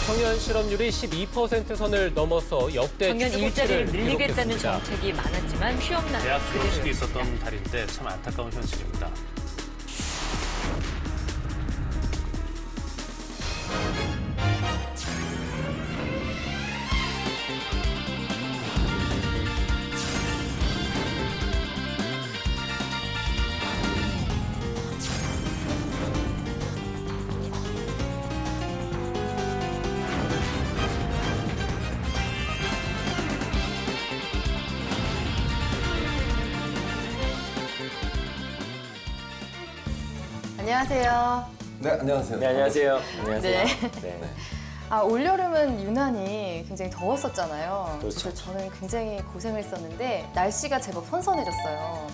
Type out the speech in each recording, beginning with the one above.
청년 실업률이 12% 선을 넘어서 역대 청년 최고치를 일자리를 늘리겠다는 기록했습니다. 정책이 많았지만 취업난 대학 졸업식이 그대로였습니다. 있었던 달인데 참 안타까운 현실입니다. 안녕하세요. 네, 안녕하세요. 네, 안녕하세요. 네. 네. 올여름은 유난히 굉장히 더웠었잖아요. 그렇죠. 그래서 저는 굉장히 고생을 했었는데 날씨가 제법 선선해졌어요.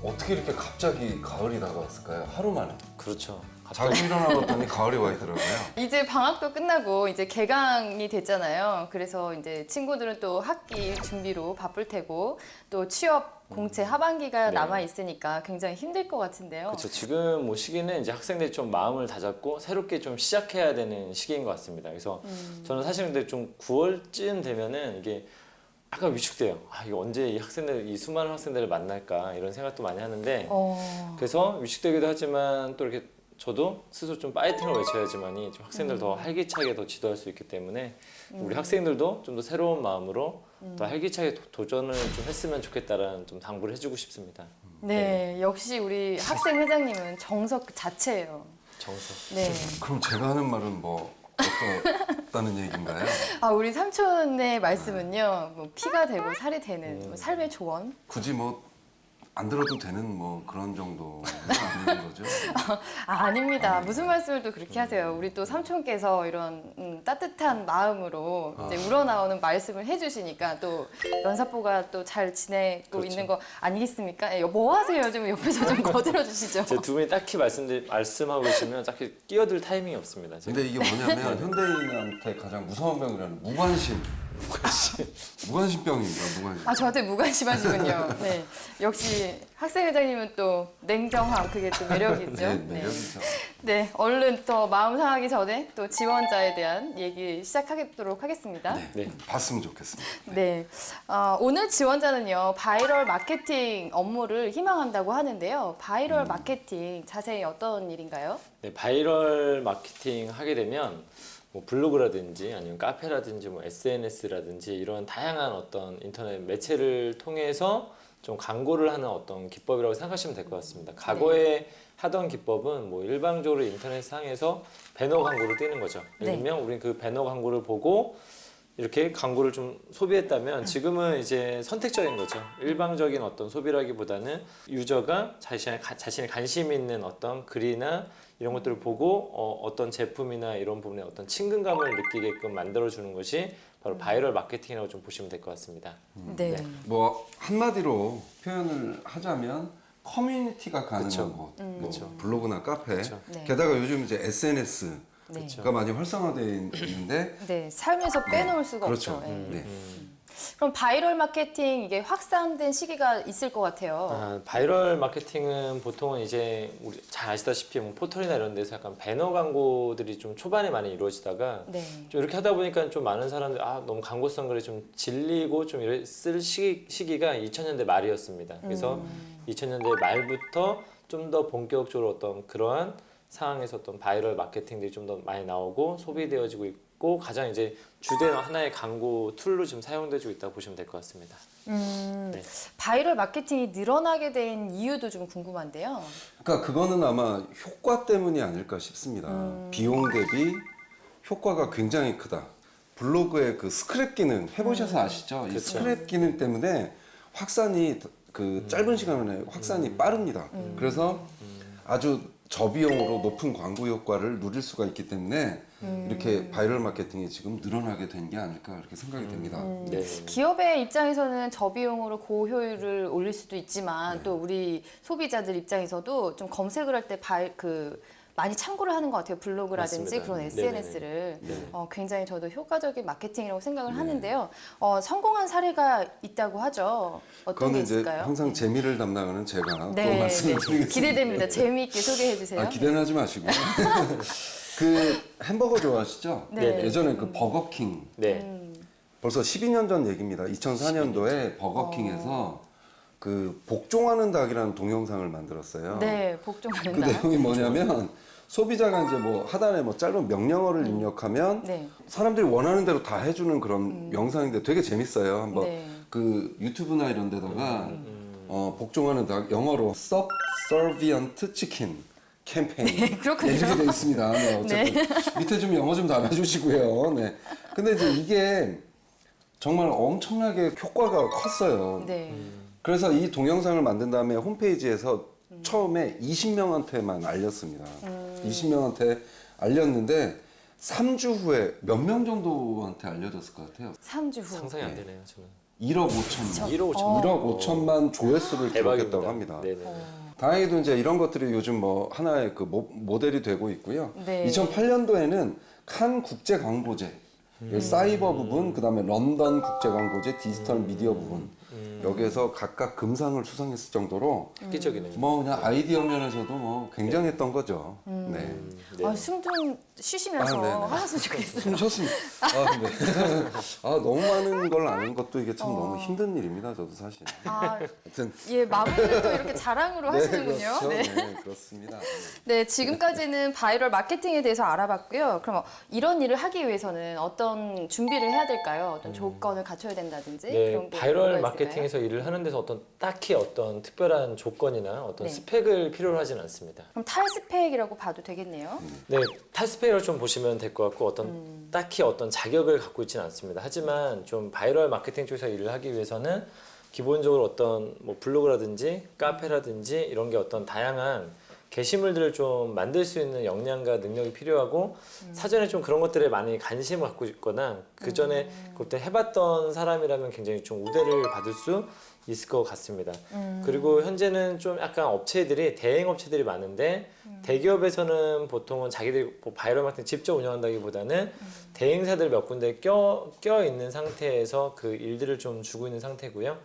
어떻게 이렇게 갑자기 가을이 다가왔을까요? 하루 만에. 그렇죠. 자고 일어나봤더니 가을이 와 있더라고요. 이제 방학도 끝나고 이제 개강이 됐잖아요. 그래서 이제 친구들은 또 학기 준비로 바쁠 테고 또 취업 공채 하반기가 네. 남아 있으니까 굉장히 힘들 것 같은데요. 그렇죠. 지금 뭐 시기는 이제 학생들이 좀 마음을 다잡고 새롭게 좀 시작해야 되는 시기인 것 같습니다. 그래서 저는 사실 근데 좀 9월쯤 되면은 이게 약간 위축돼요. 이거 언제 이 학생들, 이 수많은 학생들을 만날까 이런 생각도 많이 하는데 그래서 위축되기도 하지만 또 이렇게 저도 스스로 좀 파이팅을 외쳐야지만이 좀 학생들 더 활기차게 더 지도할 수 있기 때문에 우리 학생들도 좀 더 새로운 마음으로 더 활기차게 도전을 좀 했으면 좋겠다라는 좀 당부를 해주고 싶습니다. 네, 역시 우리 학생 회장님은 정석 그 자체예요. 정석. 네. 그럼 제가 하는 말은 뭐 어떻다는 얘기인가요? 우리 삼촌의 말씀은요, 뭐 피가 되고 살이 되는 뭐 삶의 조언. 굳이 뭐 안 들어도 되는 뭐 그런 정도는 아닌 거죠? 아닙니다. 무슨 말씀을 또 그렇게 하세요. 우리 또 삼촌께서 이런 따뜻한 마음으로 이제 우러나오는 말씀을 해주시니까 또 연사포가 또 잘 지내고 그렇죠. 있는 거 아니겠습니까? 뭐 하세요? 좀 옆에서 좀 거들어 주시죠. 제 두 분이 딱히 말씀하고 계시면 딱히 끼어들 타이밍이 없습니다. 제가. 근데 이게 뭐냐면 현대인한테 가장 무서운 병이라는 무관심. 무관심병입니다. 무관심. 저한테 무관심하시군요. 네. 역시 학생 회장님은 또 냉정함, 그게 또 매력이죠. 네, 매력이죠. 네, 얼른 더 마음 상하기 전에 또 지원자에 대한 얘기 시작하도록 하겠습니다. 네. 봤으면 좋겠습니다. 네, 오늘 지원자는요 바이럴 마케팅 업무를 희망한다고 하는데요. 바이럴 마케팅 자세히 어떤 일인가요? 네, 바이럴 마케팅 하게 되면 뭐 블로그라든지 아니면 카페라든지 뭐 SNS라든지 이런 다양한 어떤 인터넷 매체를 통해서 좀 광고를 하는 어떤 기법이라고 생각하시면 될 것 같습니다. 과거에 하던 기법은 뭐 일방적으로 인터넷 상에서 배너 광고를 띄는 거죠. 예를 들면 우리는 그 배너 광고를 보고 이렇게 광고를 좀 소비했다면 지금은 이제 선택적인 거죠. 일방적인 어떤 소비라기보다는 유저가 자신의 관심 있는 어떤 글이나 이런 것들을 보고 어떤 제품이나 이런 부분에 어떤 친근감을 느끼게끔 만들어주는 것이 바로 바이럴 마케팅이라고 좀 보시면 될 것 같습니다. 네. 뭐 한마디로 표현을 하자면 커뮤니티가 가능한 그쵸. 곳, 뭐 블로그나 카페, 네. 게다가 요즘 이제 SNS가 네. 많이 활성화되어 있는데 네, 삶에서 빼놓을 수가 그렇죠. 없죠. 네. 네. 그럼 바이럴 마케팅 이게 확산된 시기가 있을 것 같아요. 바이럴 마케팅은 보통은 이제 우리 잘 아시다시피 뭐 포털이나 이런 데서 약간 배너 광고들이 좀 초반에 많이 이루어지다가 네. 좀 이렇게 하다 보니까 좀 많은 사람들이 너무 광고성 글이 좀 질리고 좀 쓸 시기가 2000년대 말이었습니다. 그래서 2000년대 말부터 좀 더 본격적으로 어떤 그러한 상황에서 어떤 바이럴 마케팅들이 좀 더 많이 나오고 소비되어지고 있고 가장 이제 주된 하나의 광고 툴로 지금 사용되고 있다고 보시면 될 것 같습니다. 네. 바이럴 마케팅이 늘어나게 된 이유도 좀 궁금한데요. 그러니까 그거는 아마 효과 때문이 아닐까 싶습니다. 비용 대비 효과가 굉장히 크다. 블로그의 그 스크랩 기능 해보셔서 아시죠? 이 그렇죠. 스크랩 기능 때문에 확산이 그 짧은 시간 안에 확산이 빠릅니다. 그래서 아주 저비용으로 높은 광고 효과를 누릴 수가 있기 때문에 이렇게 바이럴 마케팅이 지금 늘어나게 된 게 아닐까 이렇게 생각이 됩니다. 네. 기업의 입장에서는 저비용으로 고효율을 올릴 수도 있지만 또 우리 소비자들 입장에서도 좀 검색을 할 때 많이 참고를 하는 것 같아요. 블로그라든지 맞습니다. 그런 SNS를. 네네네. 굉장히 저도 효과적인 마케팅이라고 생각을 하는데요. 성공한 사례가 있다고 하죠. 어떤 게 그거는 이제 있을까요? 항상 재미를 담당하는 제가 또 네, 말씀을 드리겠습니다. 기대됩니다. 재미있게 소개해 주세요. 기대는 하지 마시고. 그 햄버거 좋아하시죠? 네. 예전에 그 버거킹 네. 벌써 12년 전 얘기입니다. 2004년도에 버거킹에서 그 복종하는 닭이라는 동영상을 만들었어요. 네, 복종하는 그 다. 내용이 뭐냐면 소비자가 이제 뭐 하단에 뭐 짧은 명령어를 입력하면 네. 사람들이 원하는 대로 다 해주는 그런 영상인데 되게 재밌어요. 한번 네. 그 유튜브나 이런 데다가 복종하는 닭 영어로 Subservient Chicken 캠페인 그렇군요. 이렇게 돼 있습니다. 네, 어쨌든 밑에 좀 영어 좀 달아주시고요. 네. 근데 이제 이게 정말 엄청나게 효과가 컸어요. 네. 그래서 이 동영상을 만든 다음에 홈페이지에서 처음에 20명한테만 알렸습니다. 20명한테 알렸는데 3주 후에 몇 명 정도한테 알려졌을 것 같아요? 3주 후. 상상이 안 되네요, 저는. 1억 5천만. 1억 5천만. 1억 5천만 조회수를 기록했다고 대박입니다. 합니다. 네네. 다행히도 이제 이런 것들이 요즘 뭐 하나의 그 모델이 되고 있고요. 네. 2008년도에는 칸 국제 광고제, 사이버 부분, 그다음에 런던 국제 광고제, 디지털 미디어 부분 여기에서 각각 금상을 수상했을 정도로 획기적이네요. 뭐 그냥 아이디어 면에서도 뭐 굉장했던 거죠. 네. 네. 아, 숨 좀 쉬시면서 아, 네네. 하셨으면 좋겠어요. 숨 쉬었습니다. 아, 근데 너무 많은 걸 아는 것도 이게 참 너무 힘든 일입니다. 저도 사실. 아, 하여튼 예, 마무리를 또 이렇게 자랑으로 하시는군요. 그렇죠. 네. 네, 그렇습니다. 네, 지금까지는 바이럴 마케팅에 대해서 알아봤고요. 그럼 이런 일을 하기 위해서는 어떤 준비를 해야 될까요? 어떤 조건을 갖춰야 된다든지 네, 그런 게 바이럴 뭐가 마케팅에서 일을 하는 데서 딱히 어떤 특별한 조건이나 어떤 네. 스펙을 필요로 하진 않습니다. 그럼 탈스펙이라고 봐도 되겠네요. 네, 탈스펙을 좀 보시면 될 것 같고 딱히 어떤 자격을 갖고 있지는 않습니다. 하지만 좀 바이럴 마케팅 쪽에서 일을 하기 위해서는 기본적으로 어떤 뭐 블로그라든지 카페라든지 이런 게 어떤 다양한 게시물들을 좀 만들 수 있는 역량과 능력이 필요하고 사전에 좀 그런 것들에 많이 관심을 갖고 있거나 그 전에 그때 해봤던 사람이라면 굉장히 좀 우대를 받을 수 있을 것 같습니다. 그리고 현재는 좀 약간 업체들이 대행 업체들이 많은데 대기업에서는 보통은 자기들이 뭐 바이럴 마케팅 직접 운영한다기보다는 대행사들 몇 군데 껴 있는 상태에서 그 일들을 좀 주고 있는 상태고요.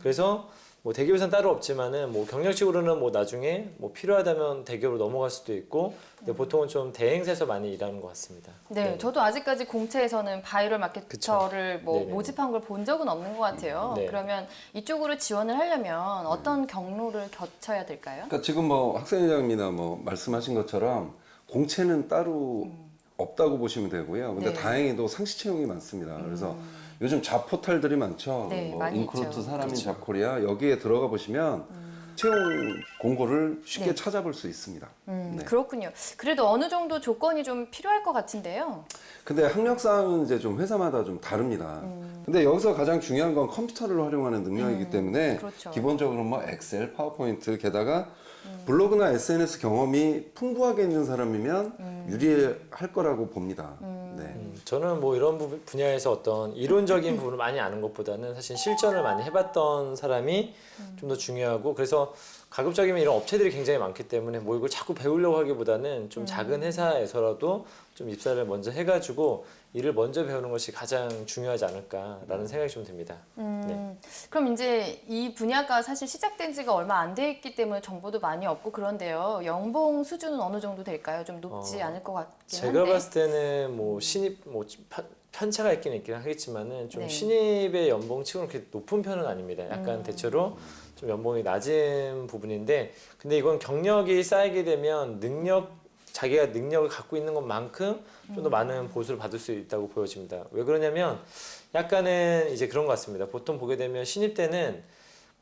그래서 뭐 대기업에서는 따로 없지만은 뭐 경력직으로는 뭐 나중에 뭐 필요하다면 대기업으로 넘어갈 수도 있고 근데 보통은 좀 대행사에서 많이 일하는 것 같습니다. 네, 저도 아직까지 공채에서는 바이럴 마케터를 뭐 네네. 모집한 걸 본 적은 없는 것 같아요. 네. 그러면 이쪽으로 지원을 하려면 어떤 경로를 거쳐야 될까요? 그러니까 지금 뭐 학생회장님이나 뭐 말씀하신 것처럼 공채는 따로 없다고 보시면 되고요. 근데 네. 다행히도 상시 채용이 많습니다. 그래서 요즘 잡 포털들이 많죠. 네, 뭐 많이 인크루트, 있죠. 사람인 잡코리아 여기에 들어가 보시면 채용 공고를 쉽게 네. 찾아볼 수 있습니다. 네. 그렇군요. 그래도 어느 정도 조건이 좀 필요할 것 같은데요. 근데 학력 사항은 이제 좀 회사마다 좀 다릅니다. 근데 여기서 가장 중요한 건 컴퓨터를 활용하는 능력이기 때문에 그렇죠. 기본적으로 뭐 엑셀, 파워포인트 게다가 블로그나 SNS 경험이 풍부하게 있는 사람이면 유리할 거라고 봅니다. 네. 저는 뭐 이런 분야에서 어떤 이론적인 부분을 많이 아는 것보다는 사실 실전을 많이 해봤던 사람이 좀 더 중요하고 그래서 가급적이면 이런 업체들이 굉장히 많기 때문에 뭐 이걸 자꾸 배우려고 하기보다는 좀 작은 회사에서라도 좀 입사를 먼저 해가지고 일을 먼저 배우는 것이 가장 중요하지 않을까라는 생각이 좀 듭니다. 네. 그럼 이제 이 분야가 사실 시작된 지가 얼마 안 돼 있기 때문에 정보도 많이 없고 그런데요. 연봉 수준은 어느 정도 될까요? 좀 높지 않을 것 같긴 한데. 제가 봤을 때는 뭐 신입 뭐 편차가 있긴 하겠지만은 좀 네. 신입의 연봉치고는 그렇게 높은 편은 아닙니다. 약간 대체로 좀 연봉이 낮은 부분인데 근데 이건 경력이 쌓이게 되면 자기가 능력을 갖고 있는 것만큼 좀 더 많은 보수를 받을 수 있다고 보여집니다. 왜 그러냐면 약간은 이제 그런 것 같습니다. 보통 보게 되면 신입 때는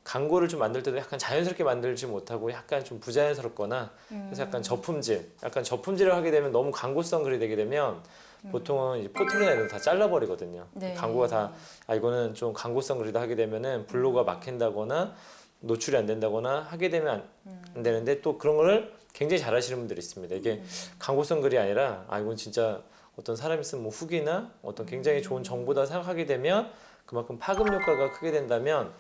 광고를 좀 만들 때도 약간 자연스럽게 만들지 못하고 약간 좀 부자연스럽거나 그래서 약간 저품질을 하게 되면 너무 광고성 글이 되게 되면 보통은 이제 포털이나 이런 거 다 잘라버리거든요. 네. 광고가 다 이거는 좀 광고성 글이다 하게 되면은 블로그가 막힌다거나 노출이 안 된다거나 하게 되면 안 되는데 또 그런 거를 굉장히 잘하시는 분들이 있습니다. 이게 광고성 글이 아니라 이건 진짜 어떤 사람이 쓴 뭐 후기나 어떤 굉장히 좋은 정보다 생각하게 되면 그만큼 파급 효과가 크게 된다면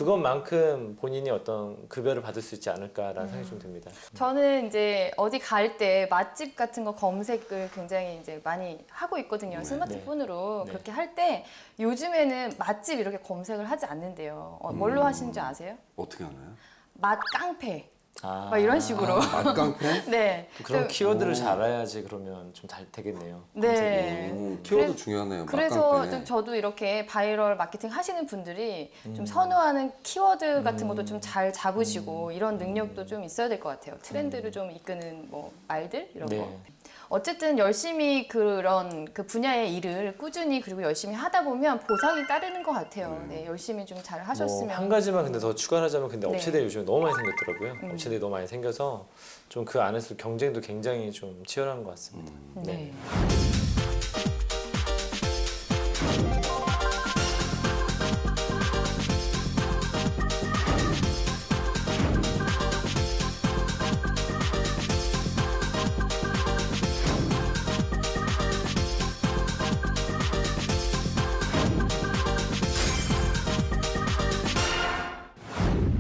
그것만큼 본인이 어떤 급여를 받을 수 있지 않을까라는 생각이 좀 듭니다. 저는 이제 어디 갈 때 맛집 같은 거 검색을 굉장히 이제 많이 하고 있거든요. 스마트폰으로. 네. 그렇게 할 때 요즘에는 맛집 이렇게 검색을 하지 않는데요. 뭘로 하시는지 아세요? 어떻게 하나요? 맛 깡패. 막 이런 식으로. 맛깡패? 네. 그런 좀- 키워드를 잘 알아야지 그러면 좀 잘 되겠네요. 네. 키워드 그래- 중요하네요. 그래서 맛깡패. 좀 저도 이렇게 바이럴 마케팅 하시는 분들이 좀 선호하는 키워드 같은 것도 좀 잘 잡으시고 이런 능력도 좀 있어야 될 것 같아요. 트렌드를 좀 이끄는 뭐 말들 이런 네. 거. 어쨌든 열심히 그런 그 분야의 일을 꾸준히 그리고 열심히 하다 보면 보상이 따르는 것 같아요. 네, 열심히 좀 잘 하셨으면. 한 가지만 근데 더 추가하자면 근데 네. 업체들이 요즘에 너무 많이 생겼더라고요. 업체들이 너무 많이 생겨서 좀 그 안에서 경쟁도 굉장히 좀 치열한 것 같습니다. 네.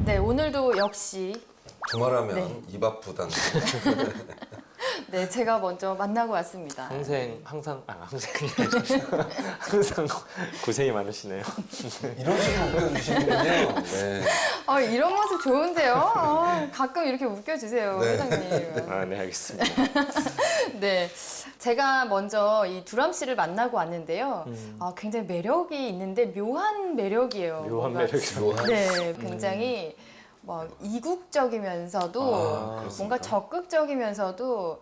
네, 오늘도 역시 주말하면 네. 입 아프다는. 네, 제가 먼저 만나고 왔습니다. 항상 고생이 많으시네요. 이런 식으로 웃겨주시는군요. 네. 이런 모습 좋은데요? 가끔 이렇게 웃겨주세요, 네. 회장님. 아, 네, 알겠습니다. 네, 제가 먼저 이 두람 씨를 만나고 왔는데요. 굉장히 매력이 있는데 묘한 매력이에요. 묘한 뭔가- 매력이요. 네, 굉장히 막 이국적이면서도 그렇습니까? 뭔가 적극적이면서도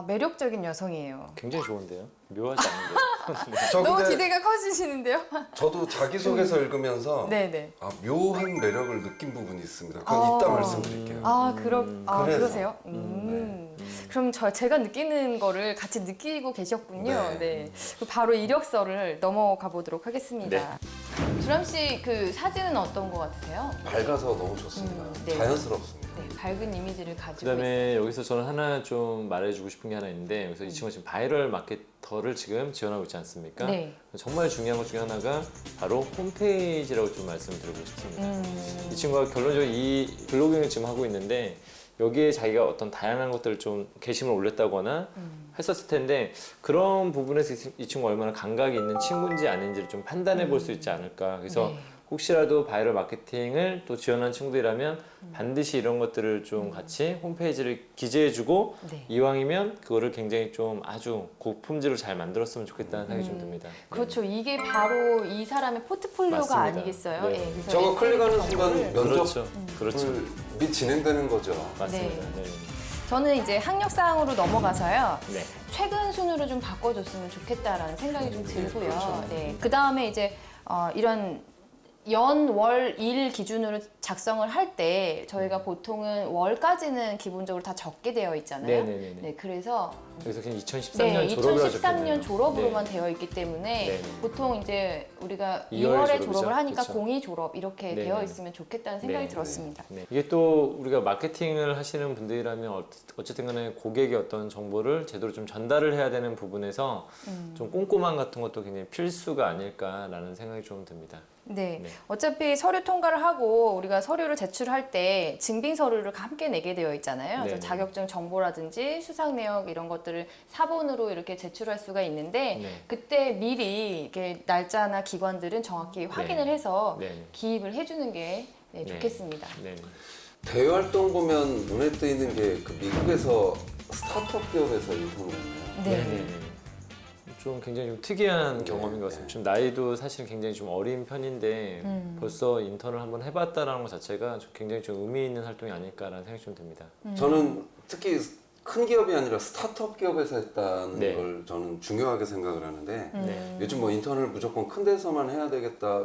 매력적인 여성이에요. 굉장히 좋은데요? 묘하지 않은데요? 저 너무 근데 기대가 커지시는데요? 저도 자기소개서 읽으면서 네네. 묘한 매력을 느낀 부분이 있습니다. 그건 이따 말씀드릴게요. 그래서. 그래서. 그러세요? 그럼 제가 느끼는 거를 같이 느끼고 계셨군요. 네. 네. 그럼 바로 이력서를 넘어가 보도록 하겠습니다. 두람 씨 그 사진은 어떤 거 같으세요? 밝아서 너무 좋습니다. 네. 자연스럽습니다. 네, 밝은 이미지를 가지고 그다음에 여기서 저는 하나 좀 말해주고 싶은 게 하나 있는데 여기서 이 친구가 지금 바이럴 마케터를 지금 지원하고 있지 않습니까? 네. 정말 중요한 것 중에 하나가 바로 홈페이지라고 좀 말씀드리고 싶습니다. 이 친구가 결론적으로 이 블로깅을 지금 하고 있는데 여기에 자기가 어떤 다양한 것들을 좀 게시물 올렸다거나 했었을 텐데 그런 부분에서 이 친구가 얼마나 감각이 있는 친구인지 아닌지를 좀 판단해 볼 수 있지 않을까. 그래서 네. 혹시라도 바이럴 마케팅을 또 지원하는 친구들이라면 반드시 이런 것들을 좀 같이 홈페이지를 기재해주고 네. 이왕이면 그거를 굉장히 좀 아주 고품질로 잘 만들었으면 좋겠다는 생각이 좀 듭니다. 그렇죠. 이게 바로 이 사람의 포트폴리오가 맞습니다. 아니겠어요? 네. 예, 그래서 저거 클릭하는 SNS 순간 정보를- 그렇죠. 면접 그렇죠. 이 진행되는 거죠. 맞습니다. 네. 저는 이제 학력사항으로 넘어가서요. 네. 최근 순으로 좀 바꿔줬으면 좋겠다라는 생각이 좀 들고요. 그렇죠. 네. 그 다음에 이제 이런 연, 월, 일 기준으로 작성을 할 때 저희가 보통은 월까지는 기본적으로 다 적게 되어 있잖아요. 네네네네. 네, 그래서 그래서 그냥 2013년 네, 졸업이라고 2013년 졸업으로만 네. 되어 있기 때문에 네네. 보통 이제 우리가 2월 2월에 졸업이죠? 졸업을 하니까 그쵸. 02 졸업 이렇게 네네. 되어 있으면 좋겠다는 생각이 네. 들었습니다. 네. 이게 또 우리가 마케팅을 하시는 분들이라면 어쨌든 간에 고객의 어떤 정보를 제대로 좀 전달을 해야 되는 부분에서 좀 꼼꼼함 같은 것도 굉장히 필수가 아닐까라는 생각이 좀 듭니다. 네. 네. 어차피 서류 통과를 하고 우리가 서류를 제출할 때 증빙 서류를 함께 내게 되어 있잖아요. 그래서 네네. 자격증 정보라든지 수상 내역 이런 것들을 사본으로 이렇게 제출할 수가 있는데 네. 그때 미리 이렇게 날짜나 기관들은 정확히 확인을 해서 네. 기입을 해주는 게 네, 좋겠습니다. 네. 대외 활동 보면 눈에 띄는 게 그 미국에서 스타트업 기업에서 인턴을 했네요. 네. 좀 굉장히 좀 특이한 경험인 것 같습니다. 지금 나이도 사실 굉장히 좀 어린 편인데 벌써 인턴을 한번 해봤다라는 것 자체가 좀 굉장히 좀 의미 있는 활동이 아닐까라는 생각이 좀 듭니다. 저는 특히 큰 기업이 아니라 스타트업 기업에서 했다는 네. 걸 저는 중요하게 생각을 하는데 네. 요즘 뭐 인턴을 무조건 큰 데서만 해야 되겠다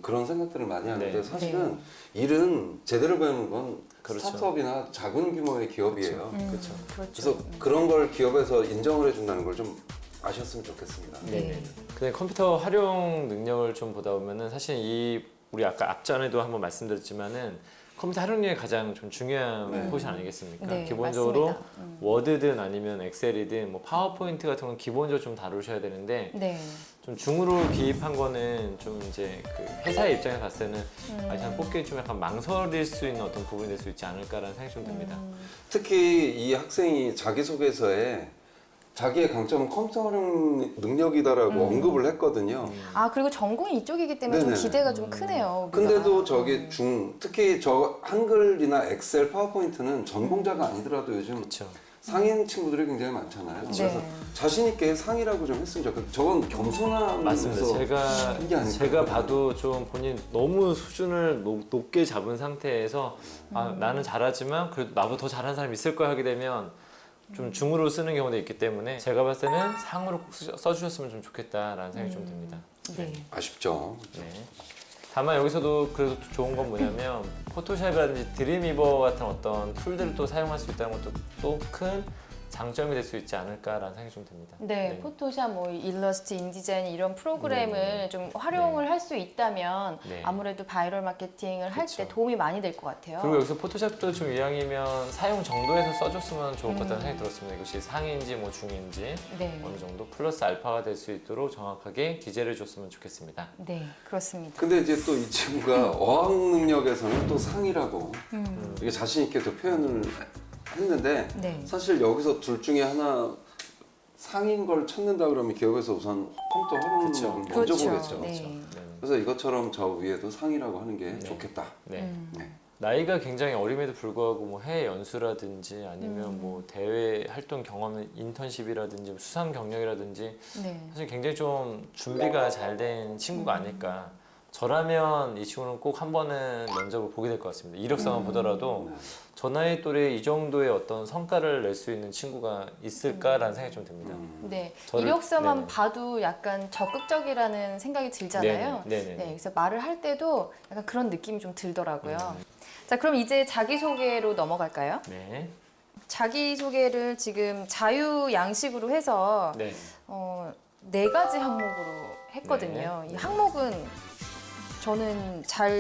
그런 생각들을 많이 하는데 네. 사실은 일은 제대로 배우는 건 그렇죠. 스타트업이나 작은 규모의 기업이에요. 그렇죠. 그렇죠. 그래서 그런 걸 기업에서 인정을 해준다는 걸 좀 아셨으면 좋겠습니다. 네. 근데 컴퓨터 활용 능력을 좀 보다 보면은 사실 우리 아까 앞전에도 한번 말씀드렸지만은 컴퓨터 활용력이 가장 좀 중요한 포지션 아니겠습니까? 네, 기본적으로 맞습니다. 워드든 아니면 엑셀이든 뭐 파워포인트 같은 건 기본적으로 좀 다루셔야 되는데 네. 좀 중으로 기입한 거는 좀 이제 그 회사의 입장에서 봤을 때는 참 뽑기 좀 약간 망설일 수 있는 어떤 부분이 될 수 있지 않을까라는 생각이 좀 듭니다. 특히 이 학생이 자기소개서에 자기의 강점은 컴퓨터 활용 능력이다라고 언급을 했거든요. 아 그리고 전공이 이쪽이기 때문에 좀 네네. 기대가 좀 크네요. 우리가. 근데도 저게 특히 저 한글이나 엑셀, 파워포인트는 전공자가 아니더라도 요즘 그렇죠. 상인 친구들이 굉장히 많잖아요. 그래서 자신 있게 상이라고 좀 했으면 좋겠어요. 저건 겸손함에서 맞습니다. 한게 아닐까. 제가 봐도 좀 본인 너무 수준을 높게 잡은 상태에서 아, 나는 잘하지만 그래도 나보다 더 잘하는 사람이 있을 거야 하게 되면 좀 중으로 쓰는 경우도 있기 때문에 제가 봤을 때는 상으로 꼭 써주셨으면 좀 좋겠다라는 생각이 좀 듭니다. 네. 아쉽죠. 네. 다만 여기서도 그래도 좋은 건 뭐냐면 포토샵이라든지 드림위버 같은 어떤 툴들을 또 사용할 수 있다는 것도 또 큰 장점이 될 수 있지 않을까라는 생각이 좀 듭니다. 네, 포토샵, 뭐 일러스트, 인디자인 이런 프로그램을 좀 활용을 할 수 있다면 네. 아무래도 바이럴 마케팅을 할 때 그쵸. 도움이 많이 될 것 같아요. 그리고 여기서 포토샵도 좀 이왕이면 사용 정도에서 써줬으면 좋을 것 같다는 생각이 들었습니다. 이것이 상인지 뭐 중인지 네, 어느 정도 플러스 알파가 될 수 있도록 정확하게 기재를 줬으면 좋겠습니다. 네, 그렇습니다. 근데 이제 또 이 친구가 어학 능력에서는 또 상이라고 이게 자신 있게 또 표현을 했는데 네, 사실 여기서 둘 중에 하나 상인 걸 찾는다 그러면 기업에서 우선 컴퓨터 활용 그쵸. 능력을 먼저 그렇죠. 보겠죠. 네. 네. 그래서 이것처럼 저 위에도 상이라고 하는 게 네. 좋겠다. 네. 네. 나이가 굉장히 어림에도 불구하고 뭐 해외 연수라든지 아니면 뭐 대외 활동 경험, 인턴십이라든지 수상 경력이라든지 네, 사실 굉장히 좀 준비가 잘 된 친구가 아닐까. 저라면 이 친구는 꼭 한 번은 면접을 보게 될 것 같습니다. 이력서만 보더라도 저 나이 또래 이 정도의 어떤 성과를 낼 수 있는 친구가 있을까라는 생각이 좀 듭니다. 네. 저를- 이력서만 네네. 봐도 약간 적극적이라는 생각이 들잖아요. 네네. 네, 그래서 말을 할 때도 약간 그런 느낌이 좀 들더라고요. 자, 그럼 이제 자기소개로 넘어갈까요? 네. 자기소개를 지금 자유 양식으로 해서 네. 4가지 항목으로 했거든요. 이 항목은 저는 잘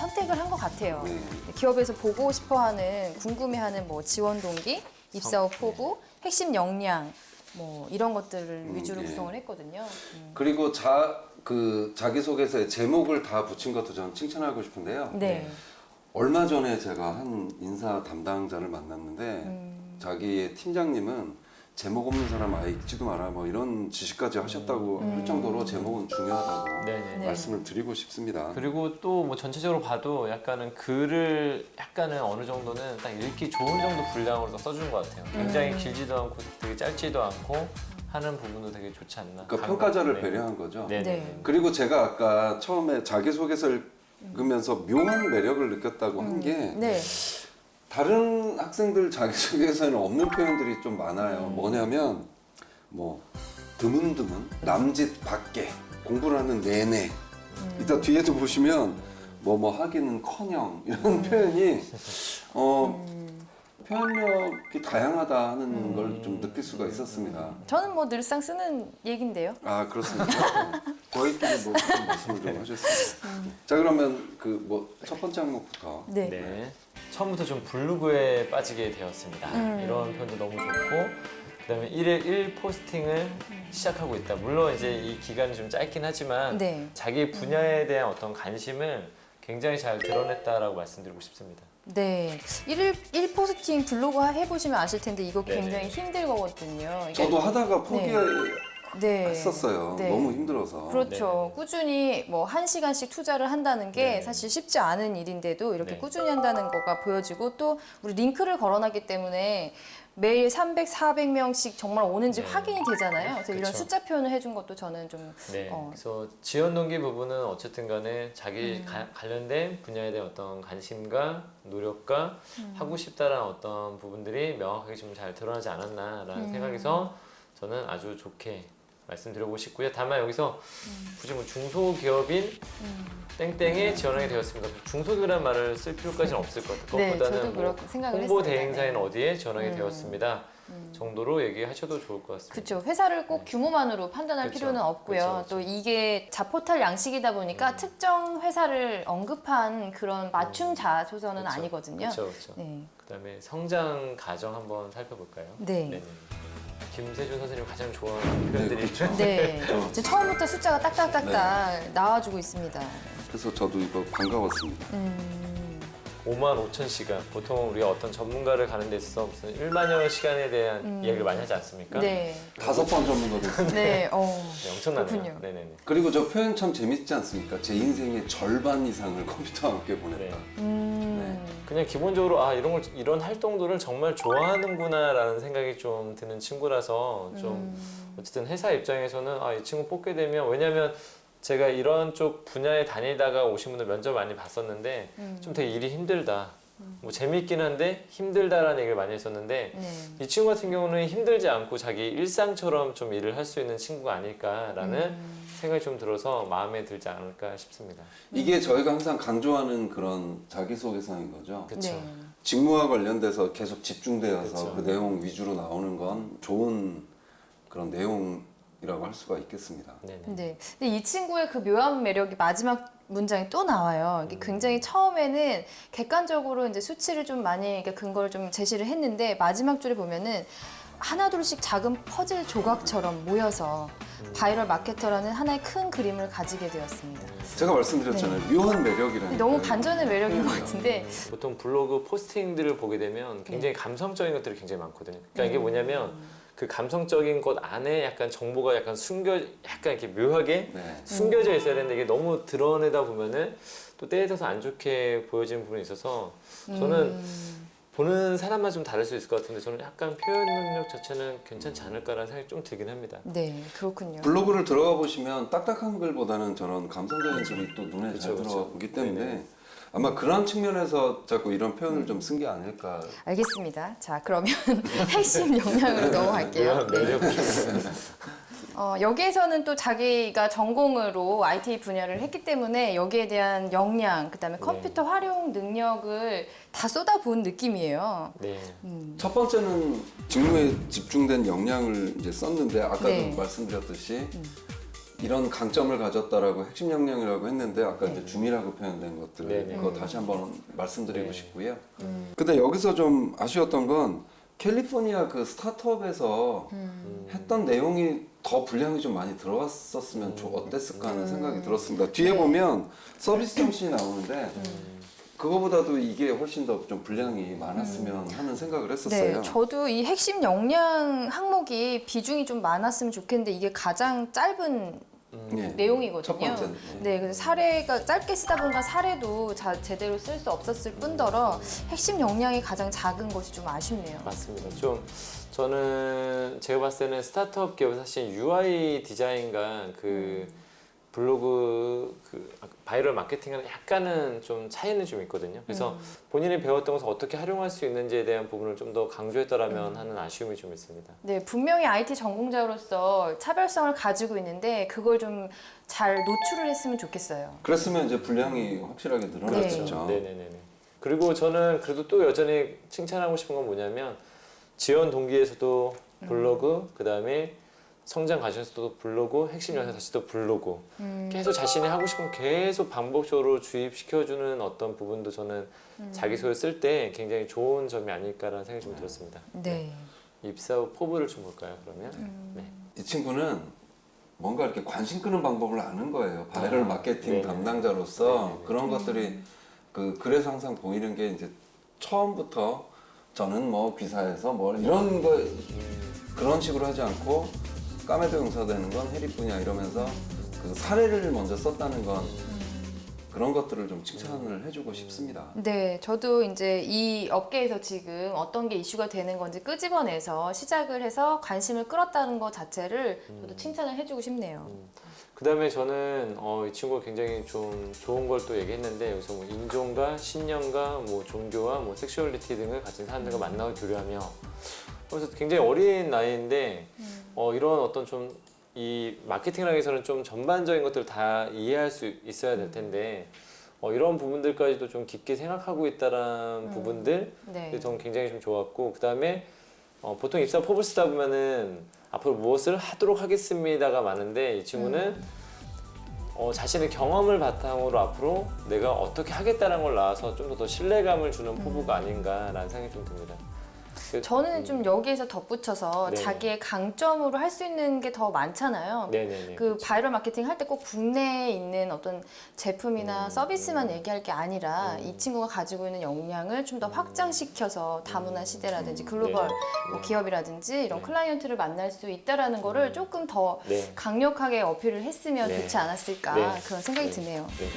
선택을 한 것 같아요. 네. 기업에서 보고 싶어하는, 궁금해하는 뭐 지원 동기, 입사 후 포부, 핵심 역량 뭐 이런 것들을 위주로 예. 구성을 했거든요. 그리고 자기소개서에 제목을 다 붙인 것도 저는 칭찬하고 싶은데요. 네. 얼마 전에 제가 한 인사 담당자를 만났는데 자기의 팀장님은 제목 없는 사람 아예 읽지도 마라 뭐 이런 지시까지 하셨다고 할 정도로 제목은 중요하다고 네네. 네. 말씀을 드리고 싶습니다. 그리고 또 뭐 전체적으로 봐도 약간은 글을 약간은 어느 정도는 딱 읽기 좋은 정도 분량으로 써준 것 같아요. 굉장히 길지도 않고 되게 짧지도 않고 하는 부분도 되게 좋지 않나. 그러니까 평가자를 네. 배려한 거죠. 네네. 네. 그리고 제가 아까 처음에 자기소개서를 읽으면서 묘한 매력을 느꼈다고 한 게 네. 다른 학생들 자기소개서에는 없는 표현들이 좀 많아요. 뭐냐면 뭐 드문드문, 남짓 밖에, 공부를 하는 내내. 이따 뒤에도 보시면 뭐 하기는커녕 이런 표현이 표현력이 다양하다 하는 걸 좀 느낄 수가 있었습니다. 저는 뭐 늘상 쓰는 얘긴데요. 아 그렇습니까? 저희끼리 뭐 무슨 말씀을 좀 하셨어요. 자 그러면 그 뭐 첫 번째 항목부터. 네. 네. 처음부터 좀 블로그에 빠지게 되었습니다. 이런 표현도 너무 좋고 그다음에 1일 1 포스팅을 시작하고 있다. 물론 이제 이 기간이 좀 짧긴 하지만 네. 자기 분야에 대한 어떤 관심을 굉장히 잘 드러냈다라고 말씀드리고 싶습니다. 네. 1 포스팅 블로그 해보시면 아실 텐데 이거 네네. 굉장히 힘들거든요. 이게- 저도 하다가 네. 포기했었어요. 네. 너무 힘들어서. 그렇죠. 꾸준히 뭐 1시간씩 투자를 한다는 게 네. 사실 쉽지 않은 일인데도 이렇게 네. 꾸준히 한다는 거가 보여지고 또 우리 링크를 걸어놨기 때문에 매일 300, 400명씩 정말 오는지 네. 확인이 되잖아요. 그래서 이런 그쵸. 숫자 표현을 해준 것도 저는 좀 네. 어. 그래서 지원 동기 부분은 어쨌든 간에 자기 관련된 분야에 대한 어떤 관심과 노력과 하고 싶다라는 어떤 부분들이 명확하게 좀 잘 드러나지 않았나라는 생각에서 저는 아주 좋게 말씀드려보고 싶고요. 다만 여기서 굳이 뭐 중소기업인 땡땡에 지원하게 되었습니다. 중소기업이라는 말을 쓸 필요까지는 없을 것 같아요. 네, 그것보다는 저도 뭐 그렇게 생각을 홍보 했습니다. 대행사에는 네. 어디에 지원하게 되었습니다. 정도로 얘기하셔도 좋을 것 같습니다. 그렇죠. 회사를 꼭 규모만으로 판단할 그쵸. 필요는 없고요. 그쵸. 또 이게 자포탈 양식이다 보니까 특정 회사를 언급한 그런 맞춤 자소서는 그쵸. 아니거든요. 그렇죠, 그렇죠. 네. 그다음에 성장 과정 한번 살펴볼까요? 네. 네네. 김세준 선생님 가장 좋아하는 표현들이 있죠. 네. 이제 처음부터 숫자가 딱딱딱딱 나와주고 있습니다. 그래서 저도 이거 반가웠습니다. 5만 5천 시간. 보통 우리가 어떤 전문가를 가는 데 있어서 무슨 1만여 시간에 대한 이야기를 많이 하지 않습니까? 네. 5번 전문가 됐어요. 네. 네, 엄청나네요. 그렇군요. 네네네. 그리고 저 표현 참 재밌지 않습니까? 제 인생의 절반 이상을 컴퓨터와 함께 보냈다. 네. 그냥 기본적으로 이런 활동들을 정말 좋아하는구나라는 생각이 좀 드는 친구라서 좀 어쨌든 회사 입장에서는 이 친구 뽑게 되면, 왜냐면 제가 이런 쪽 분야에 다니다가 오신 분들 면접 많이 봤었는데 좀 되게 일이 힘들다. 뭐 재밌긴 한데 힘들다라는 얘기를 많이 했었는데 네. 이 친구 같은 경우는 힘들지 않고 자기 일상처럼 좀 일을 할 수 있는 친구가 아닐까라는 생각이 좀 들어서 마음에 들지 않을까 싶습니다. 이게 저희가 항상 강조하는 그런 자기소개서인 거죠. 그렇죠. 네. 직무와 관련돼서 계속 집중되어서 그쵸. 그 내용 위주로 나오는 건 좋은 그런 내용이라고 할 수가 있겠습니다. 네네. 네. 근데 이 친구의 그 묘한 매력이 마지막 문장에 또 나와요. 이게 굉장히 처음에는 객관적으로 이제 수치를 좀 많이 근거를 좀 제시를 했는데 마지막 줄에 보면은 하나둘씩 작은 퍼즐 조각처럼 모여서 바이럴 마케터라는 하나의 큰 그림을 가지게 되었습니다. 제가 말씀드렸잖아요. 묘한 매력이라는. 너무 반전의 매력인 것 같은데 보통 블로그 포스팅들을 보게 되면 굉장히 감성적인 것들이 굉장히 많거든요. 그러니까 이게 뭐냐면 그 감성적인 것 안에 약간 정보가 약간 약간 이렇게 묘하게 네. 숨겨져 있어야 되는데 이게 너무 드러내다 보면은 또 때에 따라서 안 좋게 보여지는 부분이 있어서 저는 보는 사람만 좀 다를 수 있을 것 같은데 저는 약간 표현 능력 자체는 괜찮지 않을까라는 생각이 좀 들긴 합니다. 네, 그렇군요. 블로그를 들어가 보시면 딱딱한 글보다는 저런 감성적인 글이 또 눈에 잘 그쵸. 들어오기 때문에 네네. 아마 그런 측면에서 자꾸 이런 표현을 좀 쓴 게 아닐까. 알겠습니다. 자, 그러면 핵심 역량으로 넘어갈게요. 네. 매력 여기에서는 또 자기가 전공으로 IT 분야를 했기 때문에 여기에 대한 역량, 그다음에 컴퓨터 활용 능력을 다 쏟아부은 느낌이에요. 네. 첫 번째는 직무에 집중된 역량을 이제 썼는데 아까도 네. 말씀드렸듯이 이런 강점을 가졌다라고 핵심 역량이라고 했는데 아까 이제 줌이라고 표현된 것들 네네. 그거 다시 한번 말씀드리고 네. 싶고요. 근데 여기서 좀 아쉬웠던 건 캘리포니아 그 스타트업에서 했던 내용이 더 분량이 좀 많이 들어갔었으면 어땠을까 하는 생각이 들었습니다. 뒤에 보면 서비스 정신이 나오는데 그거보다도 이게 훨씬 더 좀 분량이 많았으면 하는 생각을 했었어요. 네, 저도 이 핵심 역량 항목이 비중이 좀 많았으면 좋겠는데 이게 가장 짧은 예. 내용이거든요. 첫 번째는. 네, 그래서 사례가 짧게 쓰다 보니까 사례도 제대로 쓸 수 없었을 뿐더러 핵심 역량이 가장 작은 것이 좀 아쉽네요. 맞습니다. 좀 저는 제가 봤을 때는 스타트업 기업은 사실 UI 디자인과 그 블로그 그 바이럴 마케팅은 약간은 좀 차이는 좀 있거든요. 그래서 본인이 배웠던 것을 어떻게 활용할 수 있는지에 대한 부분을 좀 더 강조했더라면 하는 아쉬움이 좀 있습니다. 네, 분명히 IT 전공자로서 차별성을 가지고 있는데 그걸 좀 잘 노출을 했으면 좋겠어요. 그랬으면 이제 분량이 확실하게 늘어났겠죠. 네네네. 그리고 저는 그래도 또 여전히 칭찬하고 싶은 건 뭐냐면 지원 동기에서도 블로그, 그 다음에 성장 과정에서도 블로그, 핵심 영상 다시 또 블로그. 계속 자신이 하고 싶은 거 계속 반복적으로 주입시켜주는 어떤 부분도 저는 자기소개 쓸 때 굉장히 좋은 점이 아닐까라는 생각이 좀 들었습니다. 네. 입사 후 포부를 좀 볼까요, 그러면? 네. 이 친구는 뭔가 이렇게 관심 끄는 방법을 아는 거예요. 바이럴 마케팅 네네. 담당자로서 네네네. 그런 것들이 그 글에서 항상 보이는 게 이제 처음부터 저는 뭐 귀사에서 뭐 이런 거 그런 식으로 하지 않고 까메도 용사되는 건 해리뿐이야 이러면서 그 사례를 먼저 썼다는 건 그런 것들을 좀 칭찬을 해주고 싶습니다. 네, 저도 이제 이 업계에서 지금 어떤 게 이슈가 되는 건지 끄집어내서 시작을 해서 관심을 끌었다는 것 자체를 저도 칭찬을 해주고 싶네요. 그 다음에 저는 이 친구가 굉장히 좀 좋은 걸 또 얘기했는데 여기서 뭐 인종과 신념과 뭐 종교와 뭐 섹슈얼리티 등을 가진 사람들과 만나고 교류하며 그래서 굉장히 어린 나이인데 이런 어떤 좀 이 마케팅을 하기 위해서는 좀 전반적인 것들을 다 이해할 수 있어야 될 텐데 이런 부분들까지도 좀 깊게 생각하고 있다라는 부분들 네. 저는 굉장히 좀 좋았고 그 다음에 보통 입사 포부 쓰다 보면은 앞으로 무엇을 하도록 하겠습니다가 많은데 이 친구는 자신의 경험을 바탕으로 앞으로 내가 어떻게 하겠다는 걸 나와서 좀 더 신뢰감을 주는 포부가 아닌가라는 생각이 좀 듭니다. 저는 좀 여기에서 덧붙여서 네네. 자기의 강점으로 할 수 있는 게 더 많잖아요. 네네네. 그 바이럴 마케팅 할 때 꼭 국내에 있는 어떤 제품이나 서비스만 얘기할 게 아니라 이 친구가 가지고 있는 역량을 좀 더 확장시켜서 다문화 시대라든지 글로벌 뭐 기업이라든지 이런 클라이언트를 만날 수 있다라는 거를 조금 더 네. 강력하게 어필을 했으면 네. 좋지 않았을까 네. 그런 생각이 네. 드네요. 네.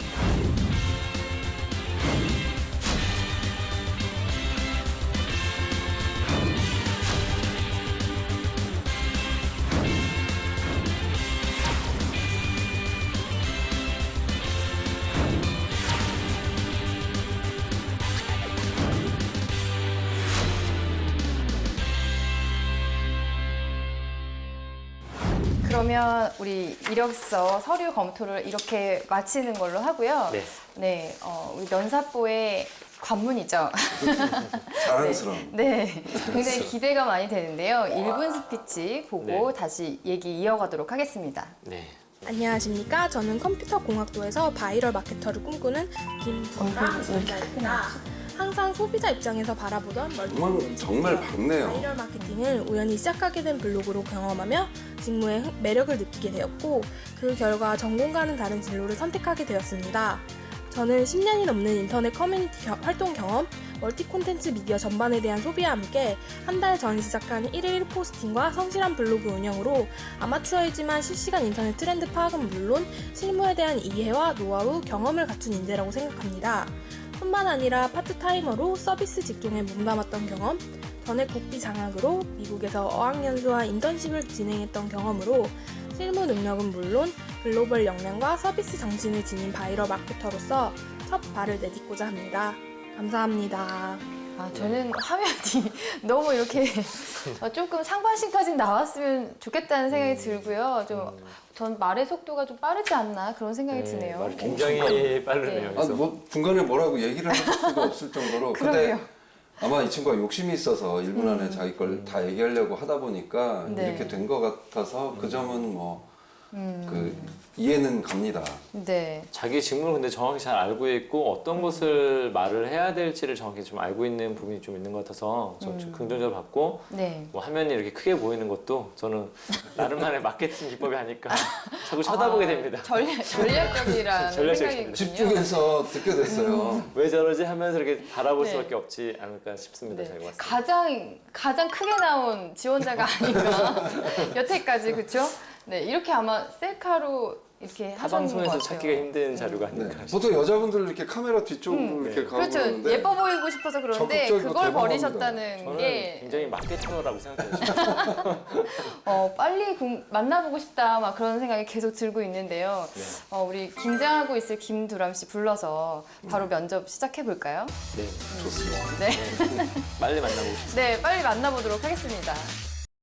그러면 우리 이력서 서류 검토를 이렇게 마치는 걸로 하고요. 네. 네, 우리 면사포의 관문이죠. 자랑스러운. 네, 굉장히 기대가 많이 되는데요. 1분 스피치 보고 네. 다시 얘기 이어가도록 하겠습니다. 네. 안녕하십니까. 저는 컴퓨터공학도에서 바이럴 마케터를 꿈꾸는 김보라입니다. 항상 소비자 입장에서 바라보던 정말 밝네요. 바이럴 마케팅을 우연히 시작하게 된 블로그로 경험하며 직무의 매력을 느끼게 되었고 그 결과 전공과는 다른 진로를 선택하게 되었습니다. 저는 10년이 넘는 인터넷 커뮤니티 활동 경험, 멀티 콘텐츠 미디어 전반에 대한 소비와 함께 한 달 전 시작한 1일 포스팅과 성실한 블로그 운영으로 아마추어이지만 실시간 인터넷 트렌드 파악은 물론 실무에 대한 이해와 노하우, 경험을 갖춘 인재라고 생각합니다. 뿐만 아니라 파트타이머로 서비스 직종에 몸담았던 경험, 전액 국비 장학으로 미국에서 어학연수와 인턴십을 진행했던 경험으로 실무 능력은 물론 글로벌 역량과 서비스 정신을 지닌 바이럴 마케터로서 첫 발을 내딛고자 합니다. 감사합니다. 저는 화면이 너무 이렇게 조금 상반신까지 나왔으면 좋겠다는 생각이 들고요. 전 말의 속도가 좀 빠르지 않나 그런 생각이 드네요. 말이 굉장히 빠르네요. 네. 그래서. 뭐 중간에 뭐라고 얘기를 할 수가 없을 정도로. 근데 그러게요. 아마 이 친구가 욕심이 있어서 1분 안에 자기 걸 다 얘기하려고 하다 보니까 네. 이렇게 된 것 같아서 그 점은 뭐 그 이해는 갑니다. 네. 자기 직무를 근데 정확히 잘 알고 있고 어떤 것을 말을 해야 될지를 정확히 좀 알고 있는 부분이 좀 있는 것 같아서 좀 긍정적으로 봤고 네. 뭐 화면이 이렇게 크게 보이는 것도 저는 나름만의 마케팅 기법이 아닐까 자꾸 쳐다보게 됩니다. 전략적이라는 전략적이죠. 생각이군요. 집중해서 듣게 됐어요. 왜 저러지 하면서 이렇게 바라볼 네. 수밖에 없지 않을까 싶습니다. 네. 제가 봤을 때. 가장 크게 나온 지원자가 아닌가 여태까지 그렇죠? 네, 이렇게 아마 셀카로 이렇게 하셨는 것 타방송에서 같아요. 찾기가 힘든 자료가 네. 아닐까. 보통 여자분들 이렇게 카메라 뒤쪽으로 이렇게 가고 그렇죠. 그러는데 예뻐 보이고 싶어서 그런데 적극적이고 그걸 대범합니다. 버리셨다는 저는 게 굉장히 마케터라고 생각해요. 빨리 만나보고 싶다 막 그런 생각이 계속 들고 있는데요. 네. 우리 긴장하고 있을 김두람 씨 불러서 바로 면접 시작해 볼까요? 네, 좋습니다. 네, 빨리 만나고 싶습니다. 네, 빨리 만나보도록 하겠습니다.